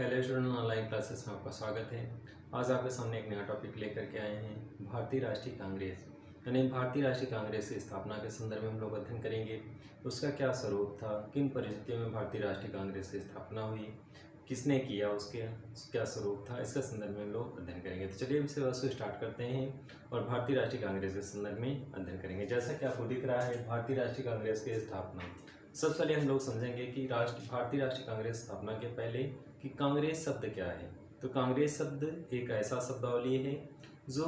Hello student, online classes में आपका स्वागत है। आज आपके सामने एक नया टॉपिक लेकर के आए हैं, भारतीय राष्ट्रीय कांग्रेस। यानी भारतीय राष्ट्रीय कांग्रेस की स्थापना के संदर्भ में हम लोग अध्ययन करेंगे। उसका क्या स्वरूप था, किन परिस्थितियों में भारतीय राष्ट्रीय कांग्रेस की स्थापना हुई, किसने किया, उसके क्या स्वरूप था, इसका संदर्भ में हम लोग अध्ययन करेंगे। तो चलिए इस वस्तु स्टार्ट करते हैं और भारतीय राष्ट्रीय कांग्रेस के संदर्भ में अध्ययन करेंगे। जैसा कि आपको दिख रहा है, भारतीय राष्ट्रीय कांग्रेस की स्थापना। सबसे पहले हम लोग समझेंगे कि भारतीय राष्ट्रीय कांग्रेस स्थापना के पहले कि कांग्रेस शब्द क्या है। तो कांग्रेस शब्द एक ऐसा शब्दावली है जो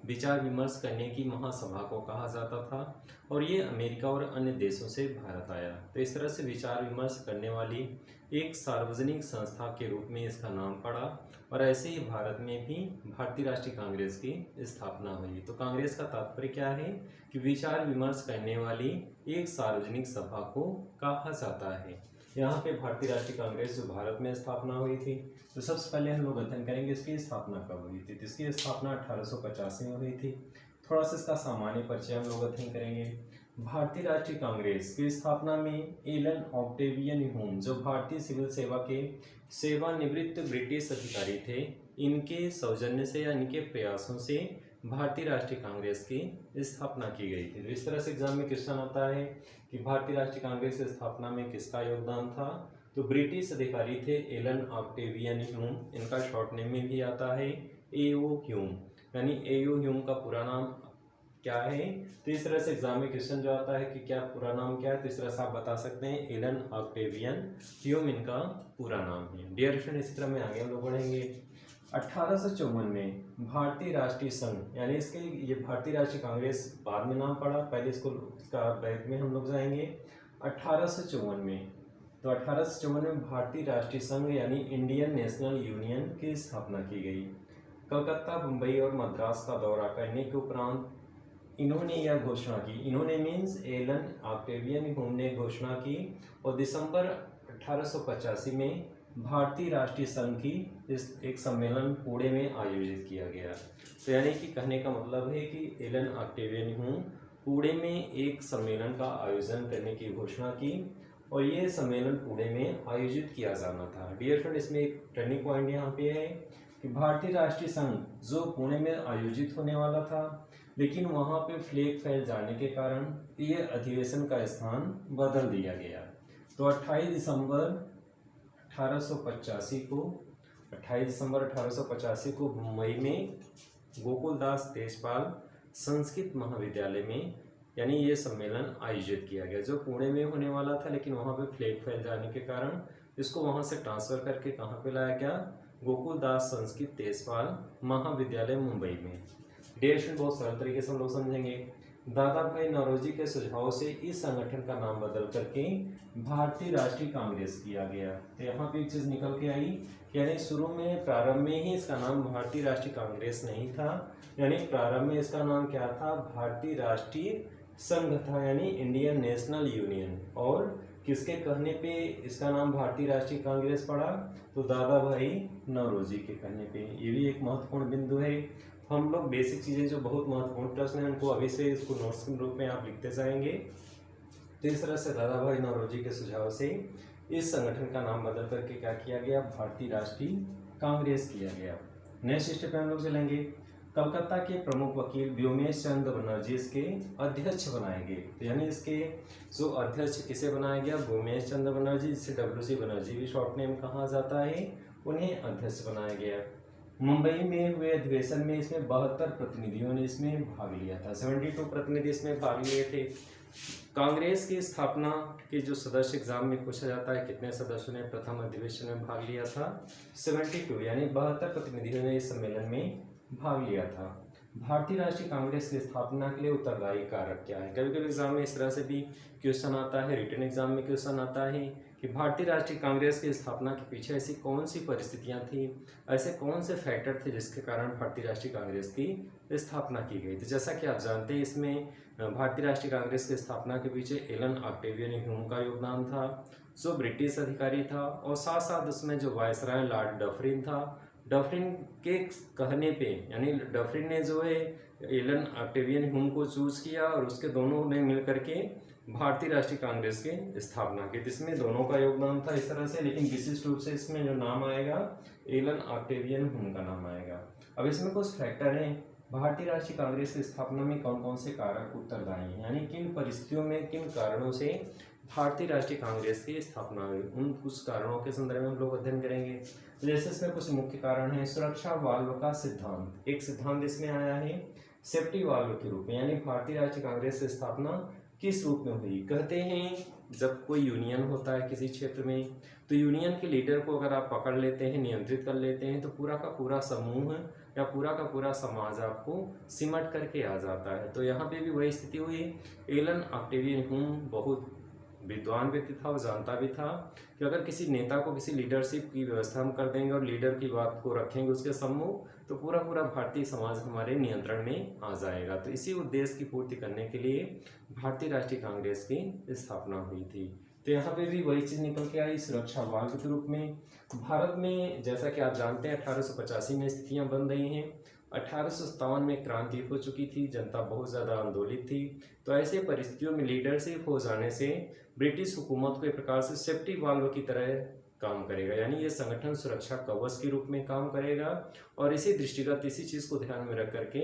विचार विमर्श करने की महासभा को कहा जाता था और ये अमेरिका और अन्य देशों से भारत आया। तो इस तरह से विचार विमर्श करने वाली एक सार्वजनिक संस्था के रूप में इसका नाम पड़ा और ऐसे ही भारत में भी भारतीय राष्ट्रीय कांग्रेस की स्थापना हुई। तो कांग्रेस का तात्पर्य क्या है कि विचार विमर्श करने वाली एक सार्वजनिक सभा को कहा जाता है। यहाँ पे भारतीय राष्ट्रीय कांग्रेस जो भारत में स्थापना हुई थी, तो सबसे पहले हम लोग अध्ययन करेंगे इसकी स्थापना कब हुई थी। तो इसकी स्थापना 1885 में हुई थी। थोड़ा सा इसका सामान्य परिचय हम लोग अध्ययन करेंगे। भारतीय राष्ट्रीय कांग्रेस की स्थापना में एलन ऑक्टेवियन ह्यूम, जो भारतीय सिविल सेवा के सेवानिवृत्त ब्रिटिश अधिकारी थे, इनके सौजन्य से या इनके प्रयासों से भारतीय राष्ट्रीय कांग्रेस की स्थापना की गई थी। तो इस तरह से एग्जाम में क्वेश्चन आता है कि भारतीय राष्ट्रीय कांग्रेस की स्थापना में किसका योगदान था। तो ब्रिटिश अधिकारी थे एलन ऑक्टेवियन ह्यूम, इनका शॉर्ट नेम में भी आता है एओ ह्यूम, यानी एओ ह्यूम का पूरा नाम क्या है। तो इस तरह से एग्जाम में क्वेश्चन जो आता है कि क्या पूरा नाम क्या है, तो इस तरह से आप बता सकते हैं एलन ऑक्टेवियन ह्यूम इनका पूरा नाम है। डियर स्टूडेंट, इसी तरह में आगे हम लोग बढ़ेंगे। 1854 में भारतीय राष्ट्रीय संघ, यानी इसके ये भारतीय राष्ट्रीय कांग्रेस बाद में नाम पड़ा, पहले इसका बैक में हम लोग जाएंगे 1854 में। तो 1854 में भारतीय राष्ट्रीय संघ यानी इंडियन नेशनल यूनियन की स्थापना की गई। कलकत्ता, मुंबई और मद्रास का दौरा करने के उपरांत इन्होंने यह घोषणा की, इन्होंने मीन्स एलन ऑक्टेवियन ह्यूम ने घोषणा की और दिसंबर 1885 में भारतीय राष्ट्रीय संघ की एक सम्मेलन पुणे में आयोजित किया गया। तो यानी कि कहने का मतलब है कि एलन ऑक्टेवियन ह्यूम पुणे में एक सम्मेलन का आयोजन करने की घोषणा की और ये सम्मेलन पुणे में आयोजित किया जाना था। डियर फ्रेंड, इसमें एक टर्निंग पॉइंट यहाँ पे है कि भारतीय राष्ट्रीय संघ जो पुणे में आयोजित होने वाला था, लेकिन वहाँ पे फ्लैग फैल जाने के कारण ये अधिवेशन का स्थान बदल दिया गया। तो 28 दिसंबर 1885 को मुंबई में गोकुलदास तेजपाल संस्कृत महाविद्यालय में यानी ये सम्मेलन आयोजित किया गया, जो पुणे में होने वाला था, लेकिन वहाँ पे फ्लैग फैल जाने के कारण इसको वहाँ से ट्रांसफ़र करके कहाँ पे लाया गया, गोकुलदास संस्कृत तेजपाल महाविद्यालय मुंबई में। डेट बहुत सरल तरीके से हम लोग समझेंगे। दादा भाई नौरोजी के सुझाव से इस संगठन का नाम बदल करके भारतीय राष्ट्रीय कांग्रेस किया गया। तो यहाँ पे एक चीज़ निकल के आई, यानी शुरू में प्रारंभ में ही इसका नाम भारतीय राष्ट्रीय कांग्रेस नहीं था, यानी प्रारंभ में इसका नाम क्या था, भारतीय राष्ट्रीय संघ था, यानी इंडियन नेशनल यूनियन। और किसके कहने पे इसका नाम भारतीय राष्ट्रीय कांग्रेस पड़ा, तो दादा भाई नौरोजी के कहने पे। ये भी एक महत्वपूर्ण बिंदु है। हम लोग बेसिक चीज़ें जो बहुत महत्वपूर्ण प्रश्न हैं उनको अभी से इसको नोट्स के रूप में आप लिखते जाएंगे। तो इस तरह से दादा भाई नौरोजी के सुझाव से इस संगठन का नाम बदल करके क्या किया गया, भारतीय राष्ट्रीय कांग्रेस किया गया। नेक्स्ट स्टेप पे हम लोग चलेंगे। कलकत्ता के प्रमुख वकील व्योमेश चंद्र बनर्जी इसके अध्यक्ष बनाए गए। तो यानी इसके जो अध्यक्ष किसे बनाया गया, व्योमेश चंद्र बनर्जी, जिसे WC बनर्जी भी शॉर्ट नेम कहा जाता है, उन्हें अध्यक्ष बनाया गया। मुंबई में हुए अधिवेशन में इसमें 72 प्रतिनिधियों ने इसमें भाग लिया था, 72 प्रतिनिधि इसमें भाग लिए थे। कांग्रेस की स्थापना के जो सदस्य एग्जाम में पूछा जाता है कितने सदस्यों ने प्रथम अधिवेशन में भाग लिया था, 72, यानी 72 प्रतिनिधियों ने इस सम्मेलन में भाग लिया था। भारतीय राष्ट्रीय कांग्रेस की स्थापना के लिए उत्तरदायी कारक क्या है। कभी कभी एग्जाम में इस तरह से भी क्वेश्चन आता है, रिटन एग्जाम में क्वेश्चन आता है कि भारतीय राष्ट्रीय कांग्रेस की स्थापना के पीछे ऐसी कौन सी परिस्थितियां थी, ऐसे कौन से फैक्टर थे जिसके कारण भारतीय राष्ट्रीय कांग्रेस की स्थापना की गई। तो जैसा कि आप जानते हैं, इसमें भारतीय राष्ट्रीय कांग्रेस की स्थापना के पीछे एलन ऑक्टेवियन ह्यूम का योगदान था, जो ब्रिटिश अधिकारी था, और साथ साथ उसमें जो वायसराय लॉर्ड डफरिन था, डफरिन के कहने पे, यानी डफरिन ने जो है एलन ऑक्टेवियन ह्यूम को चूज किया और उसके दोनों ने मिल करके भारतीय राष्ट्रीय कांग्रेस की स्थापना की। इसमें दोनों का योगदान था इस तरह से, लेकिन विशिष्ट रूप से इसमें जो नाम आएगा एलन ऑक्टेवियन हुम का नाम आएगा। अब इसमें कुछ फैक्टर हैं। भारतीय राष्ट्रीय कांग्रेस की स्थापना में कौन कौन से कारक उत्तरदायी हैं, यानी किन परिस्थितियों में किन कारणों से भारतीय राष्ट्रीय कांग्रेस की स्थापना हुई, उन कुछ कारणों के संदर्भ में हम लोग अध्ययन करेंगे। जैसे इसमें कुछ मुख्य कारण हैं। सुरक्षा वाल्व का सिद्धांत, एक सिद्धांत इसमें आया है सेफ्टी वाल्व के रूप में, यानी भारतीय राष्ट्रीय कांग्रेस की स्थापना किस रूप में हुई। कहते हैं जब कोई यूनियन होता है किसी क्षेत्र में, तो यूनियन के लीडर को अगर आप पकड़ लेते हैं, नियंत्रित कर लेते हैं, तो पूरा का पूरा समूह या पूरा का पूरा समाज आपको सिमट करके आ जाता है। तो यहाँ पे भी वही स्थिति हुई। एलन ऑक्टेवियन हुम बहुत विद्वान व्यक्ति था, वो जानता भी था कि अगर किसी नेता को किसी लीडरशिप की व्यवस्था हम कर देंगे और लीडर की बात को रखेंगे उसके सम्मुख, तो पूरा पूरा भारतीय समाज हमारे नियंत्रण में आ जाएगा। तो इसी उद्देश्य की पूर्ति करने के लिए भारतीय राष्ट्रीय कांग्रेस की स्थापना हुई थी। तो यहाँ पे भी वही चीज़ निकल के आई, सुरक्षा वाल्व के रूप में। भारत में जैसा कि आप जानते हैं 1885 में स्थितियाँ बन रही हैं। 1857 में क्रांति हो चुकी थी, जनता बहुत ज़्यादा आंदोलित थी। तो ऐसे परिस्थितियों में लीडरशिप हो जाने से ब्रिटिश हुकूमत को एक प्रकार से सेफ्टी वाल्व की तरह काम करेगा, यानी ये संगठन सुरक्षा कवच के रूप में काम करेगा। और इसी दृष्टिगत इसी चीज़ को ध्यान में रख करके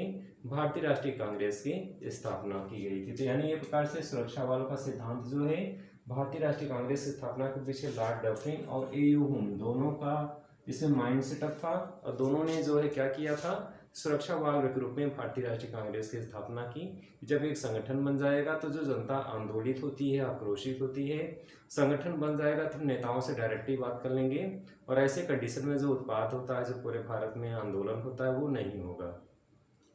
भारतीय राष्ट्रीय कांग्रेस की स्थापना की गई थी। तो यानी ये प्रकार से सुरक्षा वाल्व का सिद्धांत जो है भारतीय राष्ट्रीय कांग्रेस की स्थापना के पीछे लॉर्ड डफरिन और ए.यू. हुम दोनों का इसमें माइंड सेटअप था, और दोनों ने जो है क्या किया था, सुरक्षा वाल्व के रूप में भारतीय राष्ट्रीय कांग्रेस की स्थापना की। जब एक संगठन बन जाएगा तो जो जनता आंदोलित होती है, आक्रोशित होती है, संगठन बन जाएगा तो नेताओं से डायरेक्टली बात कर लेंगे, और ऐसे कंडीशन में जो उत्पाद होता है, जो पूरे भारत में आंदोलन होता है, वो नहीं होगा।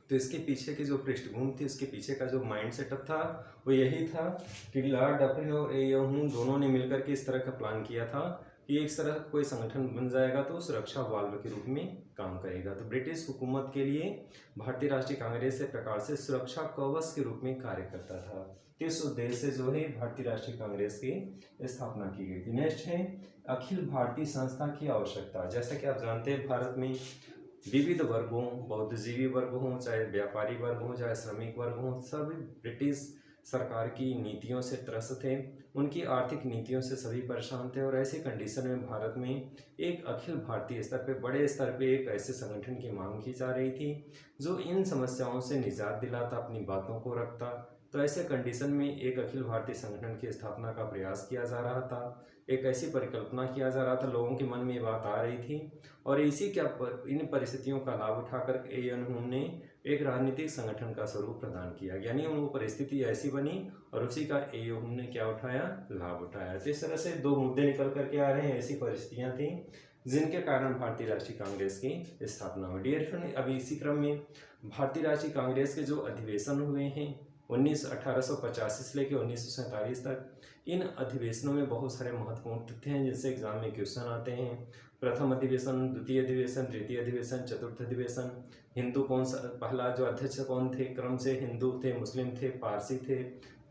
तो इसके पीछे की जो पृष्ठभूमि थी, उसके पीछे का जो माइंड सेटअप था, वो यही था कि लॉर्ड डफरिन और ए.यू. हुम दोनों ने मिलकर के इस तरह का प्लान किया था कि एक तरह कोई संगठन बन जाएगा तो सुरक्षा वाल्व के रूप में काम करेगा। तो ब्रिटिश हुकूमत के लिए भारतीय राष्ट्रीय कांग्रेस एक प्रकार से सुरक्षा कवच के रूप में कार्य करता था। इस उद्देश्य से जो है भारतीय राष्ट्रीय कांग्रेस की स्थापना की गई थी। नेक्स्ट है अखिल भारतीय संस्था की आवश्यकता। जैसा कि आप जानते हैं भारत में विविध वर्गों, बुद्धिजीवी वर्ग हों, चाहे व्यापारी वर्ग हों, चाहे श्रमिक वर्ग हों, सभी ब्रिटिश सरकार की नीतियों से त्रस्त थे, उनकी आर्थिक नीतियों से सभी परेशान थे। और ऐसी कंडीशन में भारत में एक अखिल भारतीय स्तर पे, बड़े स्तर पे एक ऐसे संगठन की मांग की जा रही थी जो इन समस्याओं से निजात दिलाता, अपनी बातों को रखता। तो ऐसे कंडीशन में एक अखिल भारतीय संगठन की स्थापना का प्रयास किया जा रहा था, एक ऐसी परिकल्पना किया जा रहा था, लोगों के मन में ये बात आ रही थी। और इसी इन परिस्थितियों का लाभ उठाकर ए.एन. हुम ने एक राजनीतिक संगठन का स्वरूप प्रदान किया, यानी वो परिस्थिति ऐसी बनी और उसी का ए.यू. हुम ने क्या उठाया, लाभ उठाया। तो इस तरह से दो मुद्दे निकल करके आ रहे हैं, ऐसी परिस्थितियां थी जिनके कारण भारतीय राष्ट्रीय कांग्रेस की स्थापना हुई। डियर फ्रेंड, अभी इसी क्रम में भारतीय राष्ट्रीय कांग्रेस के जो अधिवेशन हुए हैं 1885 से लेकर 1947 तक, इन अधिवेशनों में बहुत सारे महत्वपूर्ण तथ्य हैं जिनसे एग्जाम में क्वेश्चन आते हैं। प्रथम अधिवेशन, द्वितीय अधिवेशन, तृतीय अधिवेशन, चतुर्थ अधिवेशन, हिंदू कौन सा, पहला जो अध्यक्ष कौन थे, क्रम से हिंदू थे, मुस्लिम थे, पारसी थे।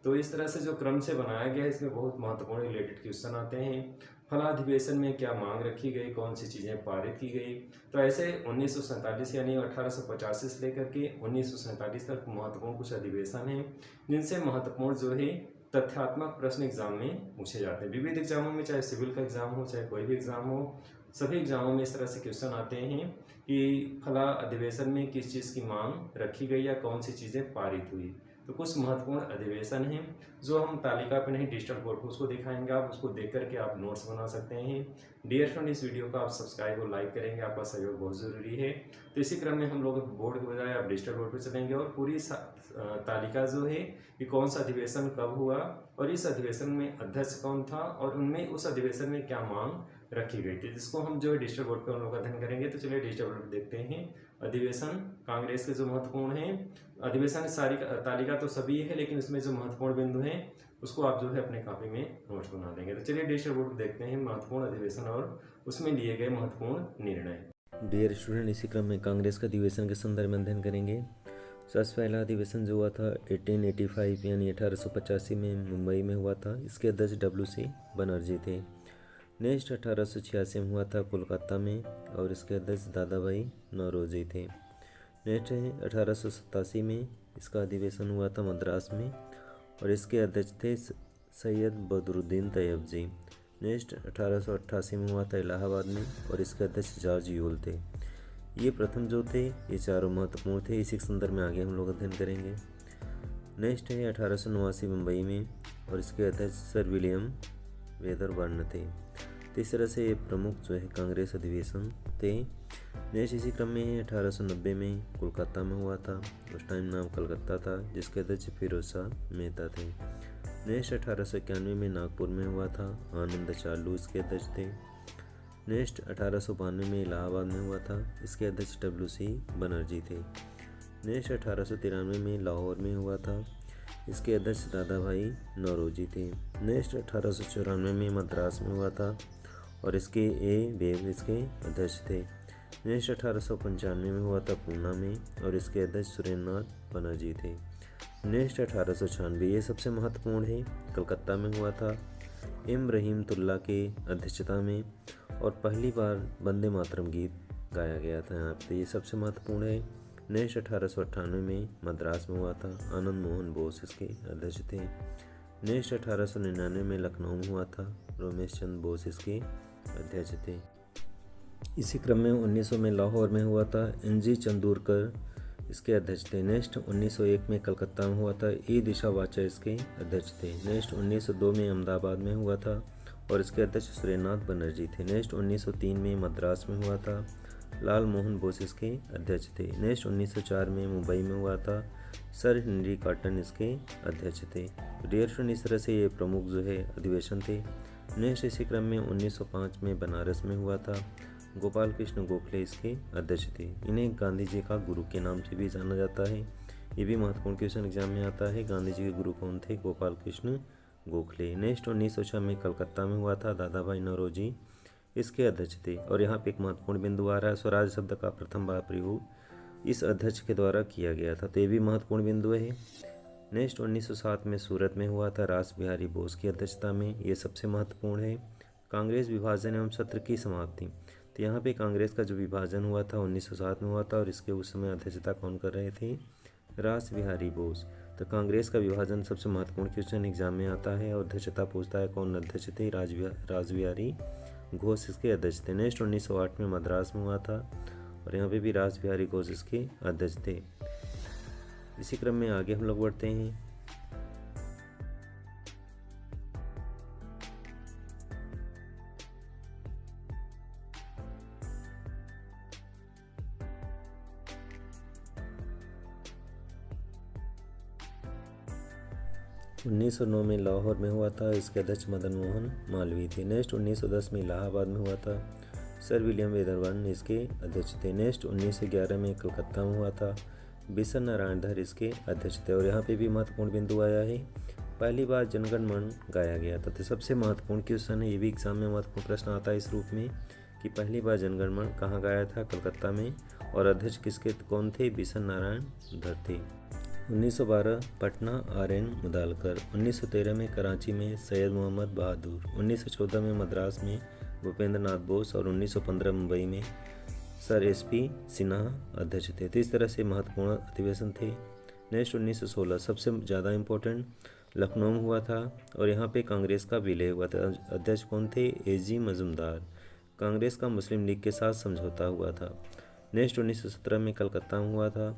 तो इस तरह से जो क्रम से बनाया गया है, इसमें बहुत महत्वपूर्ण रिलेटेड क्वेश्चन आते हैं। फला अधिवेशन में क्या मांग रखी गई, कौन सी चीज़ें पारित की गई। तो ऐसे 1947 यानी 1885 से लेकर के 1947 तक महत्वपूर्ण कुछ अधिवेशन हैं जिनसे महत्वपूर्ण जो है तथ्यात्मक प्रश्न एग्जाम में पूछे जाते हैं। विविध एग्जामों में, चाहे सिविल का एग्जाम हो, चाहे कोई भी एग्जाम हो, सभी एग्जामों में इस तरह से क्वेश्चन आते हैं कि फला अधिवेशन में किस चीज़ की मांग रखी गई या कौन सी चीज़ें पारित हुई। तो कुछ महत्वपूर्ण अधिवेशन हैं जो हम तालिका पे नहीं, डिजिटल बोर्ड पर उसको दिखाएंगे, आप उसको देख करके आप नोट्स बना सकते हैं। डियर फ्रेंड, इस वीडियो को आप सब्सक्राइब और लाइक करेंगे, आपका सहयोग बहुत ज़रूरी है। तो इसी क्रम में हम लोग बोर्ड के बजाय आप डिजिटल बोर्ड पर चलेंगे और पूरी तालिका जो है कि कौन सा अधिवेशन कब हुआ और इस अधिवेशन में अध्यक्ष कौन था और उनमें उस अधिवेशन में क्या मांग रखी गई थी, जिसको हम जो है डिजिटल बोर्ड पर हम लोग अध्ययन करेंगे। तो चलिए डिजिटल बोर्ड पर देखते हैं अधिवेशन कांग्रेस के जो महत्वपूर्ण हैं। अधिवेशन सारी तालिका तो सभी है, लेकिन इसमें जो महत्वपूर्ण बिंदु हैं उसको आप जो है अपने कॉपी में नोट्स बना देंगे। तो चलिए डिजिटल बोर्ड पर देखते हैं महत्वपूर्ण अधिवेशन और उसमें लिए गए महत्वपूर्ण निर्णय। डियर स्टूडेंट, इसी क्रम में कांग्रेस का अधिवेशन के संदर्भ में अध्ययन करेंगे। सबसे पहला अधिवेशन जो हुआ था 1885 यानी 1885 में मुंबई में हुआ था। इसके अध्यक्ष WC बनर्जी थे। नेक्स्ट 1886 में हुआ था कोलकाता में और इसके अध्यक्ष दादा भाई नौरोजी थे। नेक्स्ट है 1887 में इसका अधिवेशन हुआ था मद्रास में और इसके अध्यक्ष थे सैयद बदरुद्दीन तैयबजी। नेक्स्ट 1888 में हुआ था इलाहाबाद में, और इसके अध्यक्ष जॉर्ज यूल थे। ये प्रथम जो थे, ये चारों महत्वपूर्ण थे। इसी के संदर्भ में आगे हम लोग अध्ययन करेंगे। नेक्स्ट है 1889 मुंबई में, और इसके अध्यक्ष सर विलियम वेदरबर्न थे। तो इस तरह से ये प्रमुख जो है कांग्रेस अधिवेशन थे। नेक्स्ट इसी क्रम में 1890 में कोलकाता में हुआ था। उस टाइम नाम कलकत्ता था, जिसके अध्यक्ष फिरोज शाह मेहता थे। नेक्स्ट 1891 में नागपुर में हुआ था। आनंद चालू इसके अध्यक्ष थे। नेक्स्ट 1892 में इलाहाबाद में हुआ था। इसके अध्यक्ष WC बनर्जी थे। नेक्स्ट 1893 में लाहौर में हुआ था। इसके अध्यक्ष दादा भाई नौरोजी थे। नेक्स्ट 1894 में मद्रास में हुआ था, और इसके बेब इसके अध्यक्ष थे। नेक्स्ट 1895 में हुआ था पूना में, और इसके अध्यक्ष सुरेंद्रनाथ बनर्जी थे। नेक्स्ट 1896, ये सबसे महत्वपूर्ण है, कलकत्ता में हुआ था एम रहीमतुल्ला के अध्यक्षता में, और पहली बार वंदे मातरम गीत गाया गया था यहाँ पे। ये सबसे महत्वपूर्ण है। नेक्स्ट 1898 में मद्रास में हुआ था। आनंद मोहन बोस इसके अध्यक्ष थे। नेक्स्ट 1899 में लखनऊ में हुआ था। रमेश चंद्र बोस इसके अध्यक्ष थे। इसी क्रम में 1900 में लाहौर में हुआ था। NG चंदूरकर इसके अध्यक्ष थे। नेक्स्ट 1901 में कलकत्ता में हुआ था। E दिशा वाचा इसके अध्यक्ष थे। नेक्स्ट 1902 में अहमदाबाद में हुआ था, और इसके अध्यक्ष सुरेंद्रनाथ बनर्जी थे। नेक्स्ट 1903 में मद्रास में हुआ था। लाल मोहन बोस इसके अध्यक्ष थे। नेक्स्ट 1904 में मुंबई में हुआ था। सर हेनरी कॉटन इसके अध्यक्ष थे। डियर फ्रेंड, इस तरह से ये प्रमुख जो है अधिवेशन थे। नेक्स्ट इसी क्रम में 1905 में बनारस में हुआ था। गोपाल कृष्ण गोखले इसके अध्यक्ष थे। इन्हें गांधी जी का गुरु के नाम से भी जाना जाता है। ये भी महत्वपूर्ण क्वेश्चन एग्जाम में आता है। गांधी जी के गुरु कौन थे? गोपाल कृष्ण गोखले। नेक्स्ट 1906 में कलकत्ता में हुआ था। दादा भाई नौरोजी इसके अध्यक्ष थे। और यहाँ पे एक महत्वपूर्ण बिंदु आ रहा है, स्वराज शब्द का प्रथम बार प्रयोग इस अध्यक्ष के द्वारा किया गया था, तो ये भी महत्वपूर्ण बिंदु है। नेक्स्ट 1907 में सूरत में हुआ था, रास बिहारी बोस की अध्यक्षता में। ये सबसे महत्वपूर्ण है। कांग्रेस विभाजन एवं सत्र की समाप्ति, तो यहाँ पे कांग्रेस का जो विभाजन हुआ था 1907 में हुआ था, और इसके उस समय अध्यक्षता कौन कर रहे थे? रास बिहारी बोस। तो कांग्रेस का विभाजन सबसे महत्वपूर्ण क्वेश्चन एग्जाम में आता है, और अध्यक्षता पूछता है कौन अध्यक्ष थे? रास बिहारी घोष इसके अध्यक्ष थे। नेक्स्ट 1908 में मद्रास में हुआ था, और यहाँ पे भी रास बिहारी घोष इसके अध्यक्ष थे। इसी क्रम में आगे हम लोग बढ़ते हैं। उन्नीस 1909 में लाहौर में हुआ था। इसके अध्यक्ष मदन मोहन मालवीय थे। नेक्स्ट 1910 में इलाहाबाद में हुआ था। सर विलियम वेदरबर्न इसके अध्यक्ष थे। नेक्स्ट 1911 में कलकत्ता में हुआ था। बिशन नारायण धर इसके अध्यक्ष थे। और यहाँ पे भी महत्वपूर्ण बिंदु आया है, पहली बार जनगण मन गाया गया था। तो सबसे महत्वपूर्ण क्वेश्चन है, ये भी एग्जाम में महत्वपूर्ण प्रश्न आता है इस रूप में कि पहली बार जनगण मन कहाँ गाया था? कलकत्ता में। और अध्यक्ष किसके कौन थे? बिशन नारायण धर थे। 1912 पटना RN मुदालकर। 1913 में कराची में सैयद मोहम्मद बहादुर। 1914 में मद्रास में भूपेंद्र नाथ बोस, और 1915 मुंबई में सर SP सिन्हा अध्यक्ष थे। तो इस तरह से महत्वपूर्ण अधिवेशन थे। नेक्स्ट 1916 सबसे ज़्यादा इम्पोर्टेंट, लखनऊ में हुआ था, और यहाँ पे कांग्रेस का विलय हुआ था। अध्यक्ष कौन थे? AG मजूमदार। कांग्रेस का मुस्लिम लीग के साथ समझौता हुआ था। नेक्स्ट 1917 में कलकत्ता में हुआ था,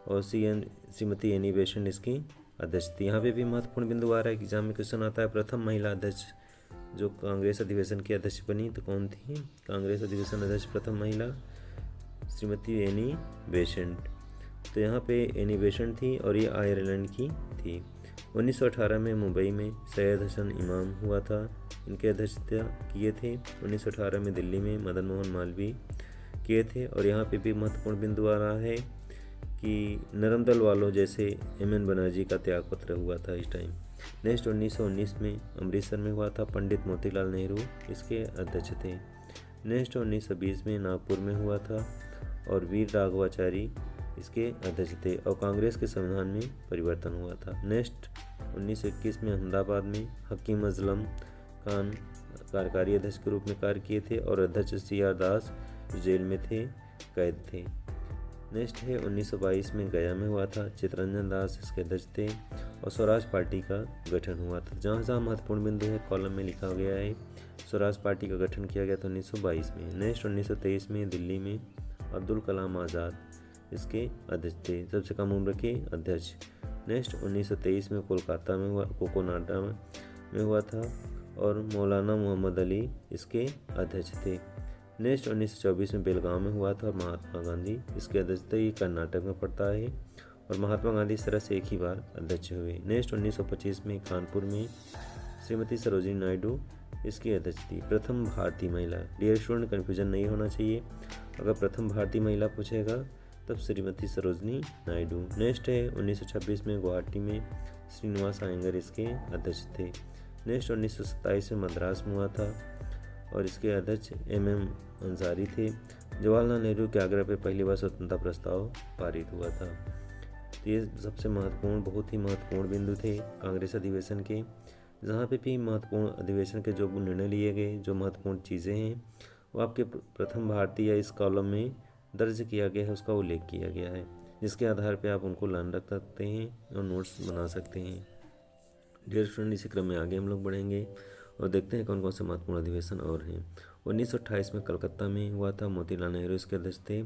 और श्रीमती एनी बेसेंट इसकी अध्यक्ष थी। यहाँ पे भी महत्वपूर्ण बिंदु आ रहा है कि एग्जाम में क्वेश्चन आता है, प्रथम महिला अध्यक्ष जो कांग्रेस अधिवेशन की अध्यक्ष बनी तो कौन थी? कांग्रेस अधिवेशन अध्यक्ष प्रथम महिला श्रीमती एनी बेसेंट। तो यहाँ पे एनी बेसेंट थी, और ये आयरलैंड की थी। 1918 में मुंबई में सैयद हसन इमाम हुआ था, इनके अध्यक्षता किए थे। 1918 में दिल्ली में मदन मोहन मालवीय किए थे। और यहाँ पे भी महत्वपूर्ण बिंदु आ रहा है कि नरम दल वालों जैसे MN बनर्जी का त्यागपत्र हुआ था इस टाइम। नेक्स्ट 1919 में अमृतसर में हुआ था, पंडित मोतीलाल नेहरू इसके अध्यक्ष थे। नेक्स्ट 1920 में नागपुर में हुआ था, और वीर राघवाचारी इसके अध्यक्ष थे। और कांग्रेस के संविधान में परिवर्तन हुआ था। नेक्स्ट 1921 में अहमदाबाद में हकीम अजलम खान कार्यकारी अध्यक्ष के रूप में कार्य किए थे, और अध्यक्ष CR दास जेल में थे, कैद थे। नेक्स्ट है 1922 में गया में हुआ था, चित्तरंजन दास इसके अध्यक्ष थे और स्वराज पार्टी का गठन हुआ था। जहाँ जहाँ महत्वपूर्ण बिंदु है कॉलम में लिखा गया है। स्वराज पार्टी का गठन किया गया था 1922 में। नेक्स्ट 1923 में दिल्ली में अब्दुल कलाम आज़ाद इसके अध्यक्ष थे, सबसे कम उम्र के अध्यक्ष। नेक्स्ट 1923 में कोलकाता में हुआ, कोकोनाडा में हुआ था और मौलाना मोहम्मद अली इसके अध्यक्ष थे। नेक्स्ट 1924 में बेलगांव में हुआ था और महात्मा गांधी इसके अध्यक्ष थे। ये कर्नाटक में पड़ता है और महात्मा गांधी इस तरह से एक ही बार अध्यक्ष हुए। नेक्स्ट 1925 में कानपुर में श्रीमती सरोजिनी नायडू इसकी अध्यक्ष थी, प्रथम भारतीय महिला। डियर स्टूडेंट, कन्फ्यूजन नहीं होना चाहिए, अगर प्रथम भारतीय महिला पूछेगा तब श्रीमती सरोजिनी नायडू। नेक्स्ट है 1926 में गुवाहाटी में श्रीनिवास अयंगर इसके अध्यक्ष थे। नेक्स्ट 1927 में मद्रास में हुआ था और इसके अध्यक्ष MM अंसारी थे। जवाहरलाल नेहरू के आग्रह पर पहली बार स्वतंत्रता प्रस्ताव पारित हुआ था। तो ये सबसे महत्वपूर्ण, बहुत ही महत्वपूर्ण बिंदु थे कांग्रेस अधिवेशन के। जहाँ पे भी महत्वपूर्ण अधिवेशन के जो निर्णय लिए गए, जो महत्वपूर्ण चीज़ें हैं, वो आपके प्रथम भारतीय या इस कॉलम में दर्ज किया गया है, उसका उल्लेख किया गया है, जिसके आधार पर आप उनको लर्न रख सकते हैं और नोट्स बना सकते हैं। डियर स्टूडेंट, इसी क्रम में आगे हम लोग बढ़ेंगे और देखते हैं कौन कौन से महत्वपूर्ण अधिवेशन और हैं। 1928 में कलकत्ता में हुआ था, मोतीलाल नेहरू इसके अध्यक्ष थे,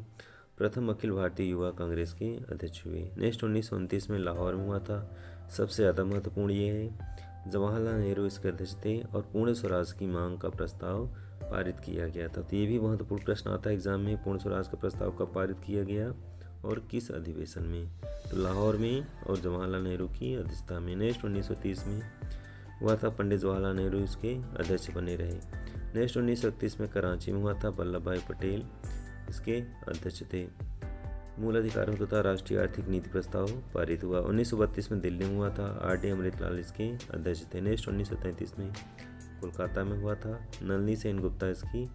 प्रथम अखिल भारतीय युवा कांग्रेस के अध्यक्ष हुए। नेक्स्ट 1929 में लाहौर में हुआ था, सबसे ज़्यादा महत्वपूर्ण ये है, जवाहरलाल नेहरू इसके अध्यक्ष थे और पूर्ण स्वराज की मांग का प्रस्ताव पारित किया गया था। तो ये भी महत्वपूर्ण प्रश्न आता है एग्जाम में, पूर्ण स्वराज का प्रस्ताव कब पारित किया गया और किस अधिवेशन में, तो लाहौर में और जवाहरलाल नेहरू की अध्यक्षता में। नेक्स्ट 1930 में हुआ था, पंडित जवाहरलाल नेहरू इसके अध्यक्ष बने रहे। नेक्स्ट 1931 में कराची में हुआ था, वल्लभ भाई पटेल इसके अध्यक्ष थे। मूल अधिकारों तथा राष्ट्रीय आर्थिक नीति प्रस्ताव पारित हुआ। 1932 में दिल्ली में हुआ था, RD अमृतलाल इसके अध्यक्ष थे। नेक्स्ट 1933 में कोलकाता में हुआ था, नलिनी सेन गुप्ता इसकी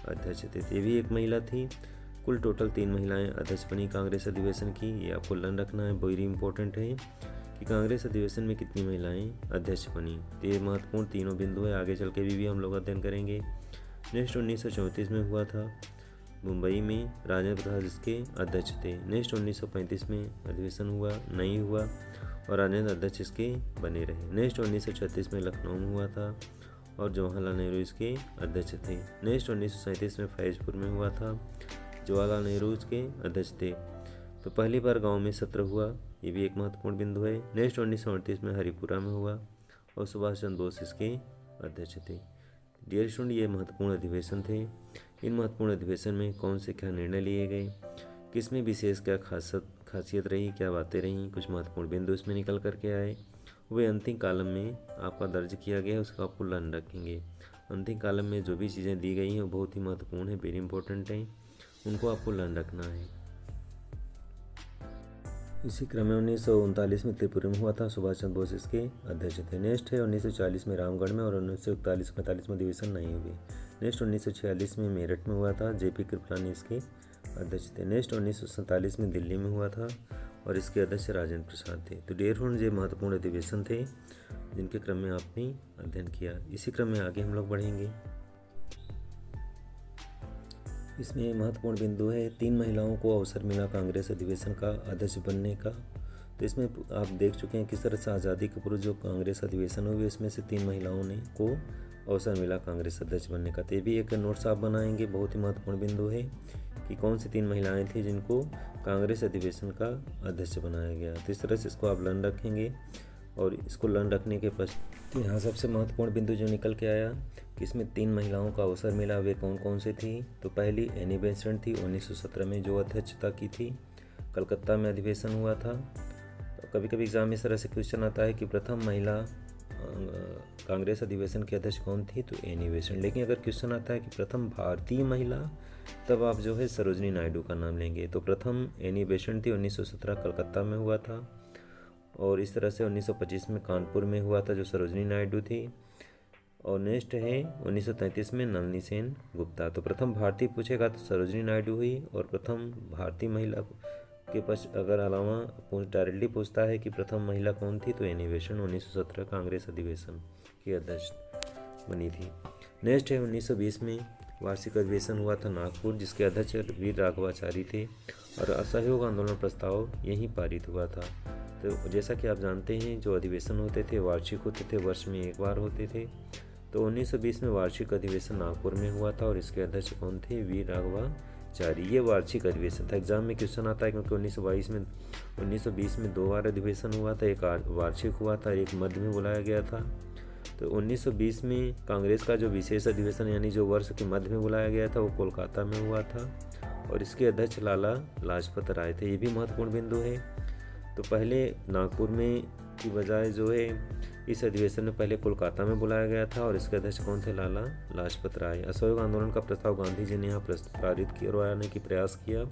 अध्यक्ष थे, ये भी एक महिला थी। कुल टोटल 3 महिलाएं अध्यक्ष बनी कांग्रेस अधिवेशन की, ये आपको लर्न रखना है, वेरी इंपॉर्टेंट है कि कांग्रेस अधिवेशन में कितनी महिलाएं अध्यक्ष बनी। तो ये महत्वपूर्ण तीनों बिंदु है, आगे चल के भी हम लोग अध्ययन करेंगे। नेक्स्ट 1934 में हुआ था, मुंबई में राजेंद्र प्रसाद इसके अध्यक्ष थे। नेक्स्ट 1935 में अधिवेशन हुआ, नहीं हुआ और राजेंद्र अध्यक्ष इसके बने रहे। नेक्स्ट 1936 में लखनऊ में हुआ था और जवाहरलाल नेहरू इसके अध्यक्ष थे। नेक्स्ट 1937 में फैजपुर में हुआ था, जवाहरलाल नेहरू इसके अध्यक्ष थे। तो पहली बार गांव में सत्र हुआ, ये भी एक महत्वपूर्ण बिंदु है। नेक्स्ट 1938 में हरिपुरा में हुआ और सुभाष चंद्र बोस इसके अध्यक्ष थे। डियर स्टूडेंट, ये महत्वपूर्ण अधिवेशन थे। इन महत्वपूर्ण अधिवेशन में कौन से क्या निर्णय लिए गए, किसमें विशेष क्या खासियत रही, क्या बातें रहीं, कुछ महत्वपूर्ण बिंदु इसमें निकल करके आए, वे अंतिम कॉलम में आपका दर्ज किया गया है, उसका आपको लर्न रखेंगे। अंतिम कॉलम में जो भी चीज़ें दी गई हैं वो बहुत ही महत्वपूर्ण है, वेरी इंपॉर्टेंट है, उनको आपको लर्न रखना है। इसी क्रम में 1939 में त्रिपुरा में हुआ था, सुभाष चंद्र बोस इसके अध्यक्ष थे। नेक्स्ट है 1940 में रामगढ़ में और 1941-45 में अधिवेशन नहीं हुए। नेक्स्ट 1946 में मेरठ में हुआ था, JP कृपलानी इसके अध्यक्ष थे। नेक्स्ट 1947 में दिल्ली में हुआ था और इसके अध्यक्ष राजेंद्र प्रसाद थे। तो डियर फ्रेंड्स, ये महत्वपूर्ण अधिवेशन थे जिनके क्रम में आपने अध्ययन किया। इसी क्रम में आगे हम लोग बढ़ेंगे। इसमें महत्वपूर्ण बिंदु है, 3 महिलाओं को अवसर मिला कांग्रेस अधिवेशन का अध्यक्ष बनने का। तो इसमें आप देख चुके हैं किस तरह से आज़ादी के पूर्व जो कांग्रेस अधिवेशन हुए, इसमें से 3 महिलाओं ने को अवसर मिला कांग्रेस अध्यक्ष बनने का। तो ये भी एक नोट्स आप बनाएंगे, बहुत ही महत्वपूर्ण बिंदु है कि कौन सी 3 महिलाएं थी जिनको कांग्रेस अधिवेशन का अध्यक्ष बनाया गया। तो इस तरह से इसको आप लर्न रखेंगे और इसको लर्न रखने के पश्चात यहाँ सबसे महत्वपूर्ण बिंदु जो निकल के आया कि इसमें 3 महिलाओं का अवसर मिला, वे कौन कौन से थी। तो पहली एनी बेसेंट थी, 1917 में जो अध्यक्षता की थी, कलकत्ता में अधिवेशन हुआ था। तो कभी कभी एग्जाम में इस तरह से क्वेश्चन आता है कि प्रथम महिला कांग्रेस अधिवेशन की अध्यक्ष कौन थी, तो एनी बेसेंट। लेकिन अगर क्वेश्चन आता है कि प्रथम भारतीय महिला, तब आप जो है सरोजिनी नायडू का नाम लेंगे। तो प्रथम एनी बेसेंट थी, 1917 कलकत्ता में हुआ था और इस तरह से 1925 में कानपुर में हुआ था जो सरोजिनी नायडू थी। और नेक्स्ट है 1933 में नलिनी सेन गुप्ता। तो प्रथम भारतीय पूछेगा तो सरोजिनी नायडू हुई और प्रथम भारतीय महिला के पास अगर अलावा डायरेक्टली पूछता है कि प्रथम महिला कौन थी, तो एनी बेसेंट 1917 कांग्रेस अधिवेशन की अध्यक्ष बनी थी। नेक्स्ट है 1920 में वार्षिक अधिवेशन हुआ था नागपुर, जिसके अध्यक्ष वीर राघवाचारी थे और असहयोग आंदोलन प्रस्ताव यहीं पारित हुआ था। तो जैसा कि आप जानते हैं, जो अधिवेशन होते थे वार्षिक होते थे, वर्ष में एक बार होते थे। तो 1920 में वार्षिक अधिवेशन नागपुर में हुआ था और इसके अध्यक्ष कौन थे? वीर राघवाचारी। ये वार्षिक अधिवेशन था। एग्जाम में क्वेश्चन आता है क्योंकि 1920 में 2 बार अधिवेशन हुआ था, एक वार्षिक हुआ था, एक मध्य में बुलाया गया था। तो 1920 में कांग्रेस का जो विशेष अधिवेशन यानी जो वर्ष के मध्य में बुलाया गया था वो कोलकाता में हुआ था और इसके अध्यक्ष लाला लाजपत राय थे। ये भी महत्वपूर्ण बिंदु है। तो पहले नागपुर में की बजाय जो है इस अधिवेशन में पहले कोलकाता में बुलाया गया था और इसके अध्यक्ष कौन थे? लाला लाजपत राय। असहयोग आंदोलन का प्रस्ताव गांधी जी ने यहाँ पारित करवाने की प्रयास किया,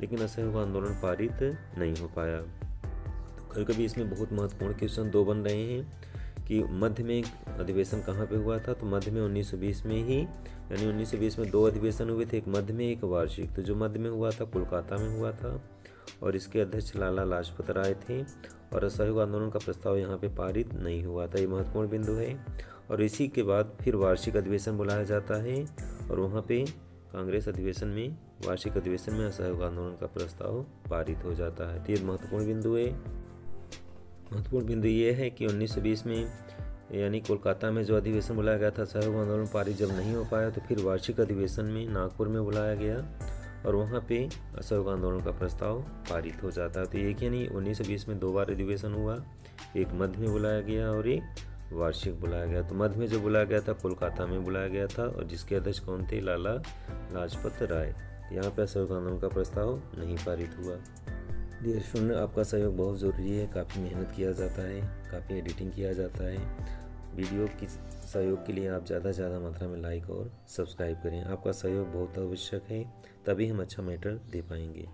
लेकिन असहयोग आंदोलन पारित नहीं हो पाया। तो कभी कभी इसमें बहुत महत्वपूर्ण क्वेश्चन 2 बन रहे हैं कि मध्य में अधिवेशन कहाँ पे हुआ था। तो मध्य में 1920 में ही, यानी 1920 में 2 अधिवेशन हुए थे, एक मध्य में एक वार्षिक। तो जो मध्य में हुआ था कोलकाता में हुआ था और इसके अध्यक्ष लाला लाजपत राय थे और असहयोग आंदोलन का प्रस्ताव यहाँ पे पारित नहीं हुआ था। ये महत्वपूर्ण बिंदु है। और इसी के बाद फिर वार्षिक अधिवेशन बुलाया जाता है और वहाँ पे कांग्रेस अधिवेशन में, वार्षिक अधिवेशन में असहयोग आंदोलन का प्रस्ताव पारित हो जाता है। तो ये महत्वपूर्ण बिंदु है। महत्वपूर्ण बिंदु ये है कि 1920 में यानी कोलकाता में जो अधिवेशन बुलाया गया था, सहयोग आंदोलन पारित जब नहीं हो पाया तो फिर वार्षिक अधिवेशन में नागपुर में बुलाया गया और वहाँ पे असहयोग आंदोलन का प्रस्ताव पारित हो जाता है। तो एक यानी 1920 में 2 बार अधिवेशन हुआ, एक मध्य में बुलाया गया और एक वार्षिक बुलाया गया। तो मध्य में जो बुलाया गया था कोलकाता में बुलाया गया था और जिसके अध्यक्ष कौन थे? लाला लाजपत राय। यहाँ पे असहयोग आंदोलन का प्रस्ताव नहीं पारित हुआ। डियर स्टूडेंट, आपका सहयोग बहुत ज़रूरी है। काफ़ी मेहनत किया जाता है, काफ़ी एडिटिंग किया जाता है। वीडियो की सहयोग के लिए आप ज़्यादा से ज़्यादा मात्रा में लाइक और सब्सक्राइब करें। आपका सहयोग बहुत आवश्यक है, तभी हम अच्छा मैटर दे पाएंगे।